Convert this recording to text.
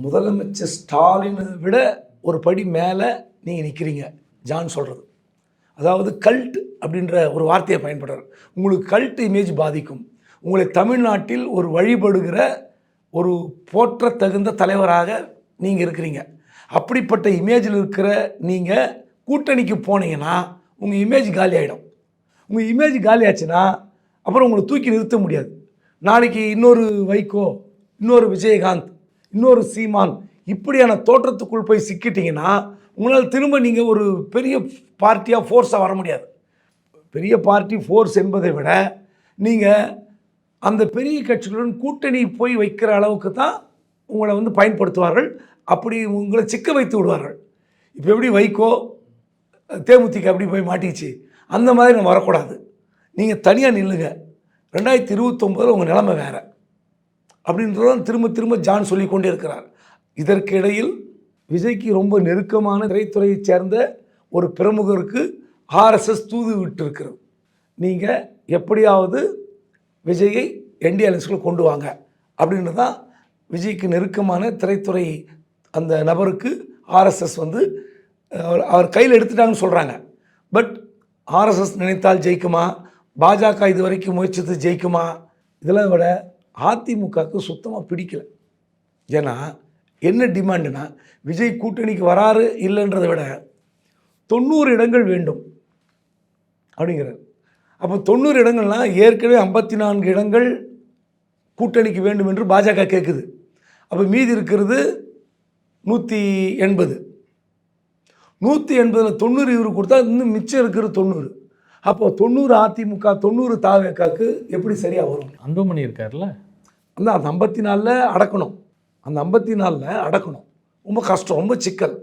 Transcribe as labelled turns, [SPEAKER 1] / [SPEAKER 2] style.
[SPEAKER 1] முதலமைச்சர் ஸ்டாலினை விட ஒரு படி மேலே நீங்கள் நிற்கிறீங்க ஜான் சொல்கிறது. அதாவது கல்ட் அப்படின்ற ஒரு வார்த்தையை பயன்படுறார். உங்களுக்கு கல்ட் இமேஜ் பாதிக்கும். உங்களை தமிழ்நாட்டில் ஒரு வழிபடுகிற ஒரு போற்றத்தகுந்த தலைவராக நீங்கள் இருக்கிறீங்க. அப்படிப்பட்ட இமேஜில் இருக்கிற நீங்கள் கூட்டணிக்கு போனீங்கன்னா உங்கள் இமேஜ் காலி ஆகிடும். உங்கள் இமேஜ் காலி ஆச்சுன்னா அப்புறம் உங்களை தூக்கி நிறுத்த முடியாது. நாளைக்கு இன்னொரு வைகோ, இன்னொரு விஜயகாந்த், இன்னொரு சீமான் இப்படியான தோற்றத்துக்குள் போய் சிக்கிட்டிங்கன்னா உங்களால் திரும்ப நீங்கள் ஒரு பெரிய பார்ட்டியாக ஃபோர்ஸாக வர முடியாது. பெரிய பார்ட்டி ஃபோர்ஸ் என்பதை விட நீங்கள் அந்த பெரிய கட்சிகளுடன் கூட்டணி போய் வைக்கிற அளவுக்கு தான் உங்களை பயன்படுத்துவார்கள். அப்படி உங்களை சிக்க வைத்து விடுவார்கள். இப்போ எப்படி வைகோ தேமுதிக அப்படி போய் மாட்டிச்சு, அந்த மாதிரி நம்ம வரக்கூடாது. நீங்கள் தனியாக நில்லுங்க. 2029 உங்கள் நிலைமை வேறு அப்படின்றதான் திரும்ப திரும்ப ஜான் சொல்லி கொண்டே இருக்கிறார். இதற்கிடையில் விஜய்க்கு ரொம்ப நெருக்கமான திரைத்துறையைச் சேர்ந்த ஒரு பிரமுகருக்கு ஆர்எஸ்எஸ் தூது விட்டிருக்கிறது. நீங்கள் எப்படியாவது விஜயை என்டிஏ அலைன்ஸ்குள்ளே கொண்டு வாங்க அப்படின்றது தான் விஜய்க்கு நெருக்கமான திரைத்துறை அந்த நபருக்கு ஆர்எஸ்எஸ் அவர் கையில் எடுத்துட்டாங்கன்னு சொல்கிறாங்க. பட் ஆர்எஸ்எஸ் நினைத்தால் ஜெயிக்குமா, பாஜக இது வரைக்கும் முயற்சித்து ஜெயிக்குமா, இதெல்லாம் விட அதிமுகவுக்கு சுத்தமாக பிடிக்கல. ஏன்னா என்ன டிமாண்டுனா விஜய் கூட்டணிக்கு வராரு இல்லைன்றதை விட 90 இடங்கள் வேண்டும் அப்படிங்கிறார். அப்போ 90 இடங்கள்னால் ஏற்கனவே 54 இடங்கள் கூட்டணிக்கு வேண்டும் என்று பாஜக கேட்குது. அப்போ மீதி இருக்கிறது 180. 180ல் 90 இவரு கொடுத்தா இன்னும் மிச்சம் இருக்கிறது 90. அப்போ 90 அதிமுக 90 தாவேக்காக்கு எப்படி சரியாக வரும்?
[SPEAKER 2] அன்புமணி இருக்கார்ல,
[SPEAKER 1] அந்த 54 அடக்கணும். அந்த 54 அடக்கணும் ரொம்ப கஷ்டம், ரொம்ப சிக்கல்.